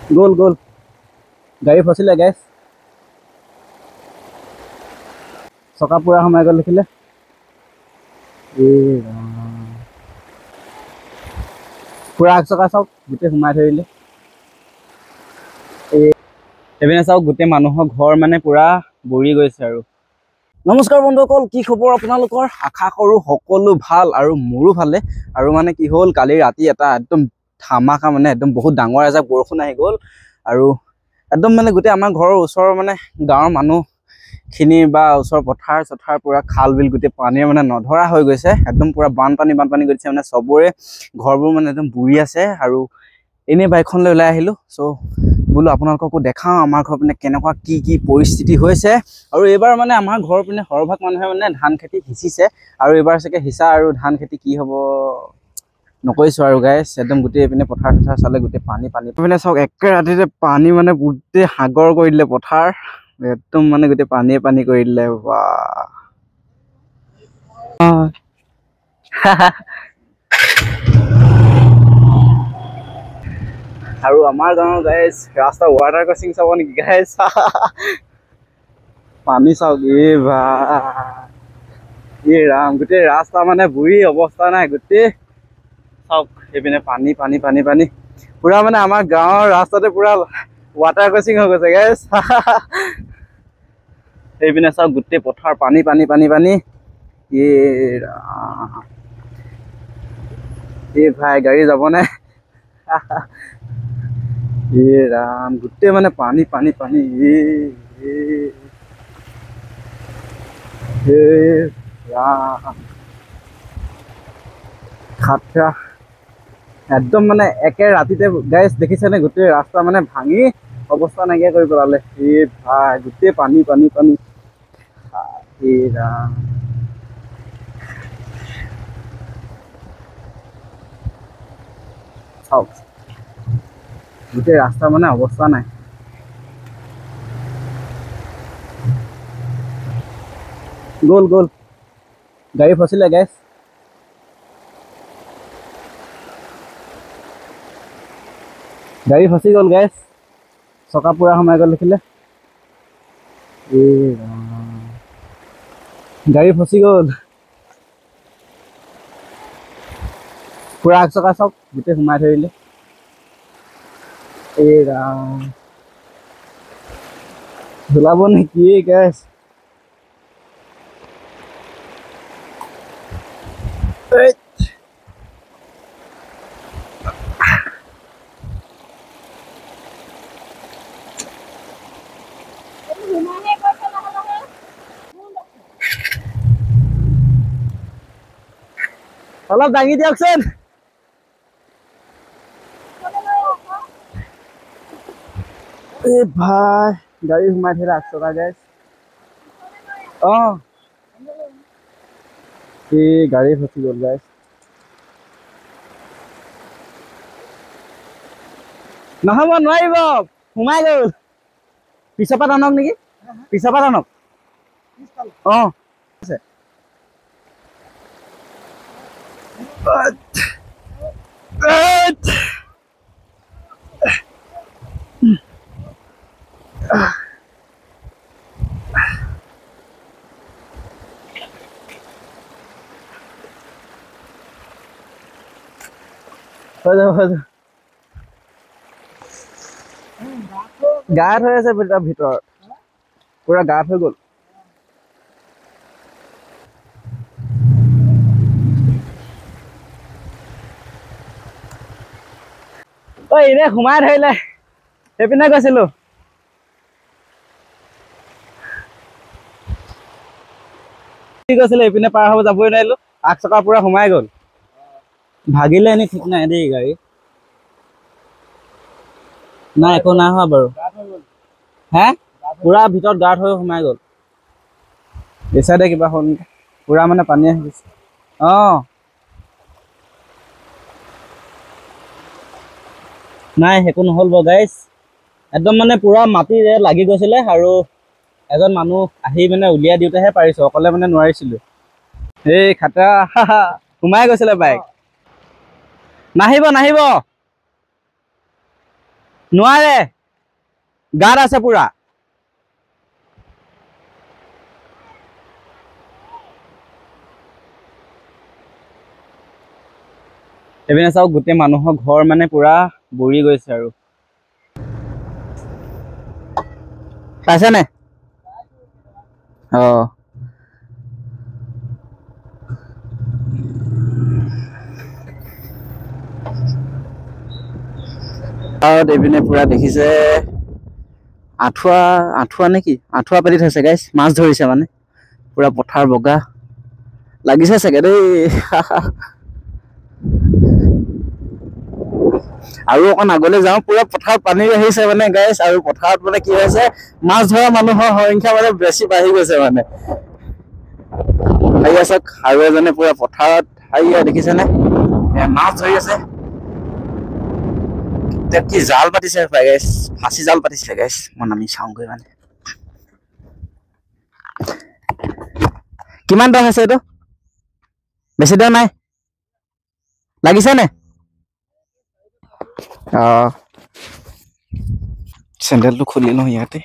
গোল গোল গাড়ী ফচিলে গেছ চকা পুৰা সোমাই গ'ল দেখিলে পুৰা আগ চকা চাওক গোটেই সোমাই ধৰিলে এইপিনে চাওক গোটেই মানুহৰ ঘৰ মানে পুৰা বুৰি গৈছে আৰু নমস্কাৰ বন্ধুসকল কি খবৰ আপোনালোকৰ আশা কৰোঁ সকলো ভাল আৰু মোৰো ভালে আৰু মানে কি হ'ল কালি ৰাতি এটা একদম ধামাকা মানে একদম বহুত ডাঙৰ এজাক বৰষুণ আহি গ'ল আৰু একদম মানে গোটেই আমাৰ ঘৰৰ ওচৰৰ মানে গাঁৱৰ মানুহখিনি বা ওচৰৰ পথাৰ চথাৰ পুৰা খাল বিল গোটেই পানীয়ে মানে নধৰা হৈ গৈছে একদম পুৰা বানপানী গৈছে মানে চবৰে ঘৰবোৰ মানে একদম বুৰি আছে আৰু এনেই বাইকখনলৈ ওলাই আহিলোঁ চ' বোলো আপোনালোককো দেখাওঁ আমাৰ ঘৰ পিনে কেনেকুৱা কি পৰিস্থিতি হৈছে আৰু এইবাৰ মানে আমাৰ ঘৰৰ পিনে সৰহভাগ মানুহে মানে ধান খেতি সিঁচিছে আৰু এইবাৰ চাগে সিঁচা আৰু ধান খেতি কি হ'ব নকৈছোঁ আৰু গাইছ একদম গোটেই পিনে পথাৰ চথাৰ চালে গোটেই পানী পিনে চাওক একে ৰাতিতে পানী মানে গোটেই সাগৰ কৰি দিলে পথাৰ একদম মানে গোটেই পানী কৰি দিলে বা আৰু আমাৰ গাঁৱৰ গাইজ ৰাস্তা ৱাটাৰ ক্ৰচিং চাব নেকি গাইজ পানী চাওক বা ৰাম গোটেই ৰাস্তা মানে বুৰি অৱস্থা নাই গোটেই চাওক সেইপিনে পানী পুৰা মানে আমাৰ গাঁৱৰ ৰাস্তাতে পুৰা ৱাটাৰ ক্ৰচিং হৈ গৈছে গাইজ সেইপিনে চাওক গোটেই পথাৰ পানী ভাই গাড়ী যাবনে ৰাম গোটেই মানে পানী খাতৰা একদম মানে একে ৰাতিতে গাইজ দেখিছেনে গোটেই ৰাস্তা মানে ভাঙি অৱস্থা নাইকিয়া কৰি পেলালে ভাই গোটেই পানী ৰাম চাওক গোটেই ৰাস্তা মানে অৱস্থা নাই গোল গাড়ী ফচিলে গেছ গাড়ী ফচি গ'ল গেছ চকা পুৰা সোমাই গ'ল দেখিলে গাড়ী ফচি গ'ল পুৰা আগ চকা চাওক গোটেই সোমাই ধৰিলে ৰাম ওলাব নেকি গেছ অলপ দাঙি দিয়কচোন ভাই গাড়ী সোমাই ধৰিলে আগ চকা গেছ গাড়ী ফচি গ'ল গাইছ নহ'ব নোৱাৰিব সোমাই গ'ল পিছৰ পৰা টানক নেকি পিছৰ পৰা টানক গাত হৈ আছে ভিতৰত পুৰা গাত হৈ গ'ল এনে সোমাই ধৰিলে সেইপিনে গৈছিলো এইপিনে পাৰ হ'ব যাবই নোৱাৰিলো আগ চকা পুৰা সোমাই গ'ল ভাগিলে এনে ঠিক নাই দেই গাড়ী নাই একো নাই হোৱা বাৰু হে পুৰা ভিতৰত গাৰ্ড হৈ সোমাই গ'ল এই চাইডে কিবা হ'ল পুৰা মানে পানী আহি গৈছে নাই একো নহ'ল বাৰু গাইজ একদম মানে পুৰা মাটিৰে লাগি গৈছিলে আৰু এজন মানুহ আহি মানে উলিয়াই দিওঁতেহে পাৰিছো অকলে মানে নোৱাৰিছিলো এই খাতৰা সোমাই গৈছিলে বাইক নাহিব নোৱাৰে গাত আছে পুৰা এপিনে চাওক গোটেই মানুহৰ ঘৰ মানে পুৰা বুৰি গৈছে আৰু পাইছে নে এইপিনে পুৰা দেখিছে আঁঠুৱা নেকি আঁঠুৱা পাতি থৈছে গাইছ মাছ ধৰিছে মানে পুৰা পথাৰ বগা লাগিছে চাগে দেই আৰু অকণ আগলৈ যাওঁ পুৰা পথাৰত পানী আহিছে মানে গাইছ আৰু পথাৰত মানে কি হৈছে মাছ ধৰা মানুহৰ সংখ্যা মানে বেছি বাঢ়ি গৈছে মানে চাওক আৰু এজনে পুৰা পথাৰত দেখিছেনে মাছ ধৰি আছে কি জাল পাতিছে গাইছ ফাঁচি জাল পাতিছে গাইছ মই নামি চাওঁগৈ মানে কিমান দ আছে এইটো বেছি দ নাই লাগিছে নে চেন্ডেলটো খুলি লওঁ ইয়াতে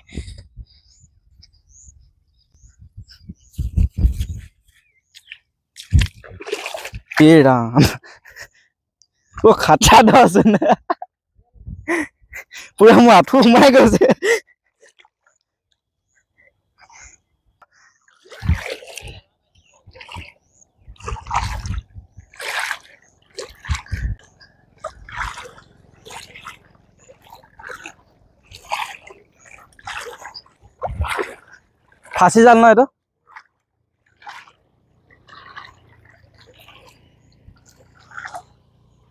ৰাম খাটা দ আছে নে পুৰা মোৰ আঁঠু সোমাই গৈছে ফাঁচি জাল ন এইটো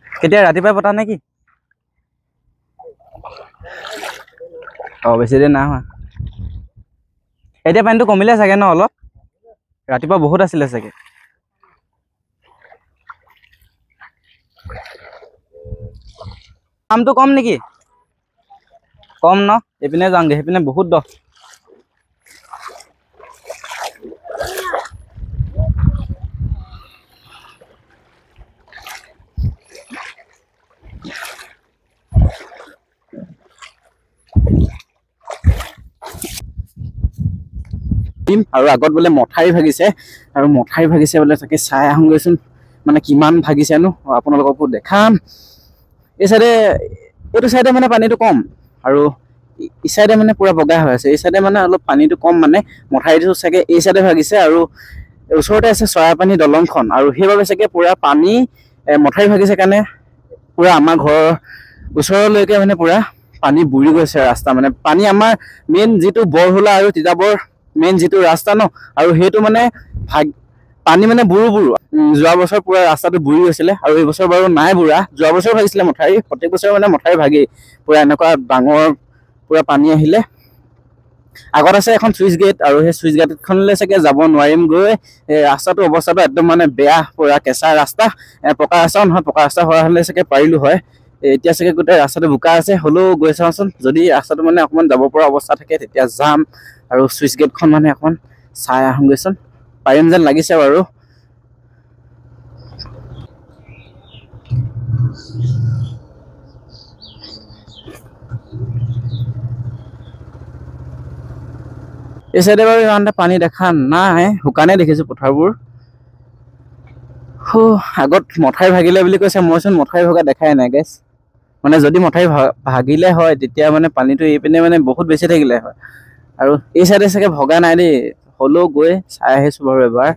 কেতিয়া ৰাতিপুৱাই পতা নেকি বেছি দিন নাই হোৱা এতিয়া পানীটো কমিলে চাগে ন অলপ ৰাতিপুৱা বহুত আছিলে চাগে দামটো কম নেকি কম ন এইপিনে যাওঁগে সেইপিনে বহুত দ আৰু আগত বোলে মঠাৰি ভাগিছে আৰু মঠাৰি ভাগিছে বোলে তাকে চাই আহোঁগৈচোন মানে কিমান ভাগিছেনো আপোনালোককো দেখাম এই চাইডে এইটো চাইডে মানে পানীটো কম আৰু এই চাইডে মানে পুৰা বগা হৈ আছে এই চাইডে মানে অলপ পানীটো কম মানে মঠাৰিটো চাগে এই চাইডে ভাগিছে আৰু ওচৰতে আছে চৰাইপানী দলংখন আৰু সেইবাবে চাগে পুৰা পানী মঠাৰি ভাগিছে কাৰণে পুৰা আমাৰ ঘৰৰ ওচৰলৈকে মানে পুৰা পানী বুৰি গৈছে ৰাস্তা মানে পানী আমাৰ মেইন যিটো বৰহোলা আৰু তিতাবৰ মেইন যিটো ৰাস্তা ন আৰু সেইটো মানে পানী মানে বুৰু যোৱা বছৰ পুৰা ৰাস্তাটো বুৰি গৈছিলে আৰু এই বছৰ বাৰু নাই বুৰা যোৱা বছৰ ভাগিছিলে মঠাৰি প্ৰত্যেক বছৰ মানে মঠাৰি ভাগি পুৰা এনেকুৱা ডাঙৰ পুৰা পানী আহিলে আগত আছে এখন চুইচ গেট আৰু সেই চুইচ গেটখনলৈ চাগে যাব নোৱাৰিম গৈ ৰাস্তাটো অৱস্থাটো একদম মানে বেয়া পুৰা কেঁচা ৰাস্তা পকা ৰাস্তাও নহয় পকা ৰাস্তা হোৱা হ'লে চাগে পাৰিলো হয় এতিয়া চাগে গোটেই ৰাস্তাটো বোকা আছে হ'লেও গৈ চাওঁচোন যদি ৰাস্তাটো মানে অকণমান যাব পৰা অৱস্থা থাকে তেতিয়া যাম আৰু চুইচ গেটখন মানে অকণমান চাই আহোঁগৈচোন পাৰিম যেন লাগিছে বাৰু এই চাইডে বাৰু ইমান এটা পানী দেখা নাই শুকানে দেখিছোঁ পথাৰবোৰ আগত মঠাৰি ভাগিলে বুলি কৈছে মইচোন মঠাৰি ভগা দেখাই নাই গেছ মানে যদি মঠাৰি ভাগিলে হয় তেতিয়া মানে পানীটো এইপিনে মানে বহুত বেছি থাকিলে হয় আৰু এই চাইডে চাগে ভগা নাই দেই হ'লেও গৈ চাই আহিছোঁ বাৰু এবাৰ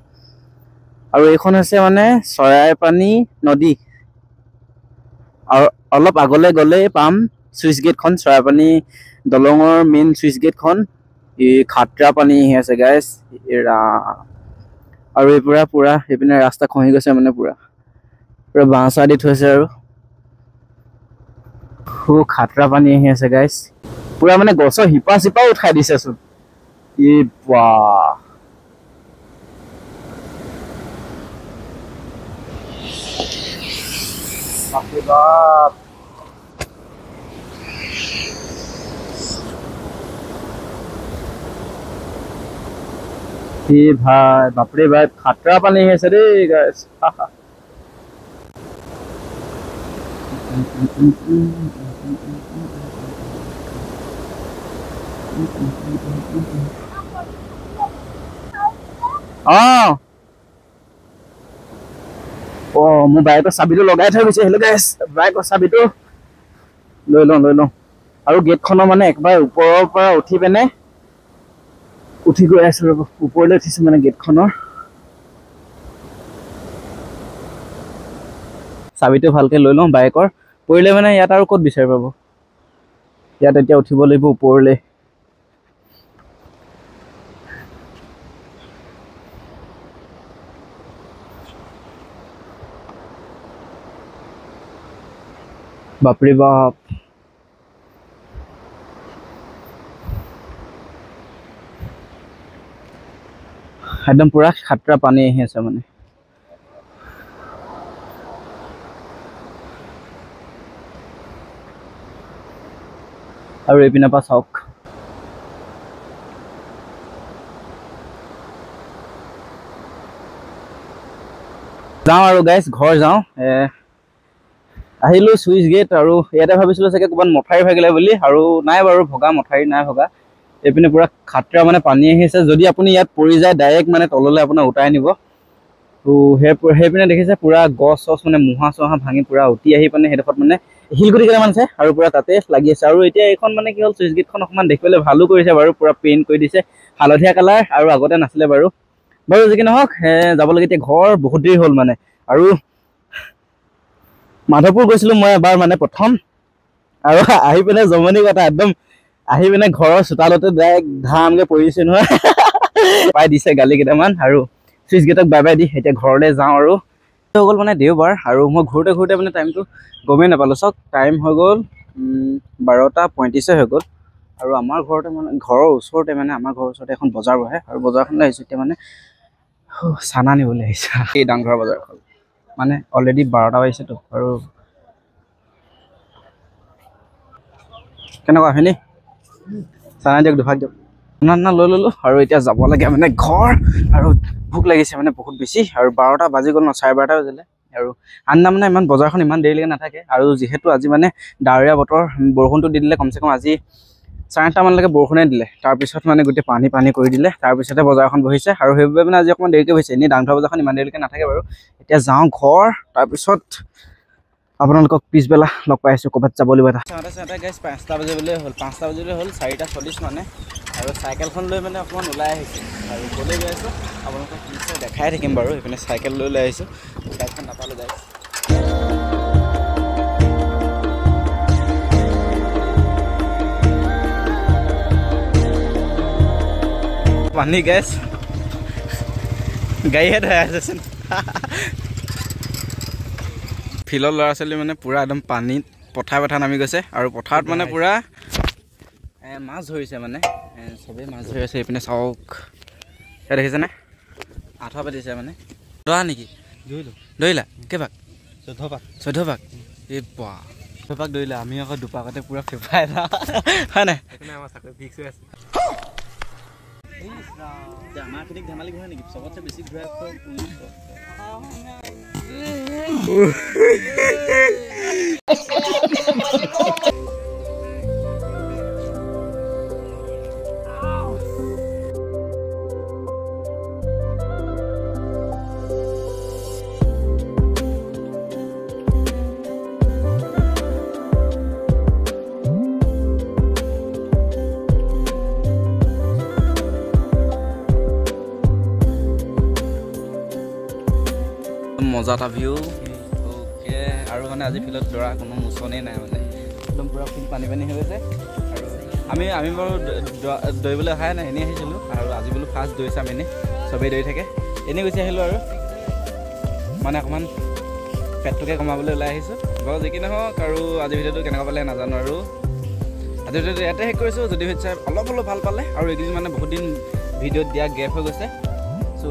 আৰু এইখন হৈছে মানে চৰাইপানী নদী আৰু অলপ আগলৈ গ'লেই পাম চুইচ গেটখন চৰাইপানী দলঙৰ মেইন চুইচ গেটখন এই খাটৰা পানী আহি আছে গাইছ আৰু এই পুৰা এইপিনে ৰাস্তা খহি গৈছে মানে পুৰা বাঁহ চাহ দি থৈছে আৰু খাটৰা পানী আহি আছে গাইছ পুৰা মানে গছৰ শিপা চিপাও উঠাই দিছেচোন বাপ ভাই বাপৰে ভাই খাটৰা পানী আহি আছে দেই গাইছ মোৰ বাইকৰ চাবিটো লগাই থৈ গৈছে। হেল্ল' গাইছ, বাইকৰ চাবিটো লৈ লওঁ আৰু গেটখনৰ মানে একবাৰ ওপৰৰ পৰা উঠি গৈ আছো ৰ'ব। ওপৰলৈ উঠিছো মানে গেটখনৰ চাবিটো ভালকে লৈ লওঁ বাইকৰ। পৰিলে মানে ইয়াত আৰু ক'ত বিচাৰি পাব, ইয়াত এতিয়া উঠিব লাগিব ওপৰলৈ। বাপৰে বাপ, একদম পুৰা খাতৰা পানী আহি আছে মানে। আৰু এইপিনৰ পৰা চাওক, যাওঁ আৰু গাইছ, ঘৰ যাওঁ। আহিলোঁ চুইচ গেট, আৰু ইয়াতে ভাবিছিলোঁ চাগে ক'ৰবাত মথাউৰি ভাগিলে বুলি, আৰু নাই বাৰু ভগা, মথাউৰি নাই ভগা। এইপিনে পুৰা খাতৰা মানে পানী আহিছে। যদি আপুনি ইয়াত পৰি যায় ডাইৰেক্ট মানে তললৈ আপোনাৰ উটাই নিব। তো সেইপিনে দেখিছে পুৰা গছ চছ মানে মুহা চহা ভাঙি পুৰা উটি আহি মানে সেইডোখৰত মানে শিলগুটি কেইটামান আছে আৰু পুৰা তাতে লাগি আছে। আৰু এতিয়া এইখন মানে কি হ'ল, চুইচ গেটখন অকণমান দেখিবলৈ ভালো কৰিছে বাৰু, পুৰা পেইণ্ট কৰি দিছে হালধীয়া কালাৰ, আৰু আগতে নাছিলে বাৰু। যি কি নহওক, যাব লাগে এতিয়া ঘৰ। বহুত দেৰি হ'ল মানে। আৰু মাধৱপুৰ গৈছিলোঁ মই এবাৰ মানে প্ৰথম, আৰু আহি পিনে জমনি কথা, একদম আহি পিনে ঘৰৰ চোতালতে ডাইৰেক্ট ধামকৈ পৰিছে নহয়। পাই দিছে গালি কেইটামান, আৰু চুইচ গেটক বাই বাই দি এতিয়া ঘৰলৈ যাওঁ। আৰু হৈ গ'ল মানে দেওবাৰ, আৰু মই ঘূৰোতে মানে টাইমটো গমেই নাপালোঁ। চাওক, টাইম হৈ গ'ল 12:35 হৈ গ'ল। আৰু আমাৰ ঘৰৰ ওচৰতে মানে আমাৰ ঘৰৰ ওচৰতে এখন বজাৰ বহে, আৰু বজাৰখনলৈ আহিছোঁ এতিয়া মানে চানা নিবলৈ আহিছোঁ। এই ডাংঘৰ বজাৰখন মানে অলৰেডি 12টা বাজিছেতো। আৰু কেনেকুৱা হয়নি, চানা দিয়ক, দুভাগ দিয়ক। চানা লৈ ল'লোঁ, আৰু এতিয়া যাব লাগে মানে ঘৰ। আৰু ভোক লাগিছে মানে বহুত বেছি, আৰু 12টা বাজি গ'ল ন, 12:30 বাজিলে। আৰু আনদিনা মানে ইমান বজাৰখন ইমান দেৰিলৈকে নাথাকে, আৰু যিহেতু আজি মানে ডাৱৰীয়া বতৰ, বৰষুণটো দি দিলে, কমচে কম আজি 8:30 মানলৈকে বৰষুণে দিলে। তাৰপিছত মানে গোটেই পানী কৰি দিলে, তাৰপিছতে বজাৰখন বহিছে। আৰু সেইবাবে মানে আজি অকণমান দেৰিকৈ হৈছে। এনেই ডাংধৰা বজাৰখন ইমান দেৰিলৈকে নাথাকে বাৰু। এতিয়া যাওঁ ঘৰ, তাৰপিছত আপোনালোকক পিছবেলা লগ পাই আছোঁ, ক'ৰবাত যাব লাগিব। এটা গাইছ 5টা বাজিবলৈ হ'ল, 4:40 মানে। আৰু চাইকেলখন লৈ মানে অকণমান ওলাই আহিছোঁ, আৰু গ'লৈ গৈ আছোঁ আপোনালোকক নিশ্চয় দেখাই থাকিম বাৰু। সেইপিনে চাইকেল লৈ ওলাই আহিছোঁ, বাইকখন নাপালোঁ গাইছ। পানী গাইছ, গাড়ীহে ধৰাই আছেচোন। ফিল্ডৰ ল'ৰা ছোৱালী মানে পুৰা একদম পানীত পথাৰ নামি গৈছে, আৰু পথাৰত মানে পুৰা মাছ ধৰিছে মানে, চবেই মাছ ধৰি আছে। এইপিনে চাওক, এয়া দেখিছেনে, আঁঠুৱা পাতিছে মানে। ধৰা নেকি? ধৰিলা কেইপাক? 14 পাক। এই বা 14 পাক ধৰিলা, আমি আকৌ 2 পাকতে পুৰা ফেফাই এটা, হয় নাই? আমাৰ চাকৰি ফিক্স হৈ আছে। আমাৰখিনিক ধেমালি ঘূৰাই নেকি? চবতছে বেছি ঘূৰাই মজা এটা ভিউ। অ'কে, আৰু মানে আজি ফিল্ডত দৌৰা কোনো মোচনেই নাই মানে, একদম পুৰা ফিল্ড পানী হৈ গৈছে। আৰু আমি বাৰু দৌৰিবলৈ অহাই নাই, এনেই আহিছিলোঁ। আৰু আজি বোলো ফাৰ্ষ্ট দৌৰি চাম, এনেই চবেই দৌৰি থাকে, এনেই গুচি আহিলোঁ। আৰু মানে অকণমান পেটটোকে কমাবলৈ ওলাই আহিছোঁ বাৰু। যি কি নহওক, আৰু আজি ভিডিঅ'টো কেনেকুৱা পালে নাজানো। আৰু আজি ভিডিঅ'টো ইয়াতে শেষ কৰিছোঁ। যদি চাই অলপ ভাল পালে, আৰু এইকেইদিন মানে বহুত দিন ভিডিঅ'ত দিয়া গেপ হৈ গৈছে। চ'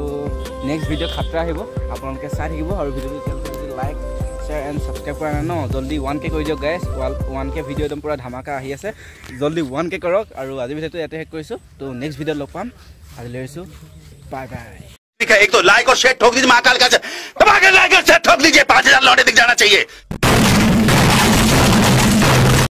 নেক্সট ভিডিঅ' খাতৰা আহিব, আপোনালোকে চাই থাকিব। আৰু ভিডিঅ'টো যদি লাইক শ্বেয়াৰ এণ্ড ছাবস্ক্ৰাইব কৰা নাই ন, জল্দি 1K কৰি দিয়ক গাইছ। 1K ভিডিঅ' একদম পুৰা ধামাকা আহি আছে, জল্দি 1K কৰক। আৰু আজি ভিডিঅ'টো ইয়াতে শেষ কৰিছোঁ, তো নেক্সট ভিডিঅ'ত লগ পাম। আজিলৈ আহিছোঁ, বাই বাই। एक तो लाइक और शेयर ठोक दीजिए, महाकाल का दबा के लाइक और शेयर ठोक दीजिए, 5000 लौटे दिख जाना चाहिए।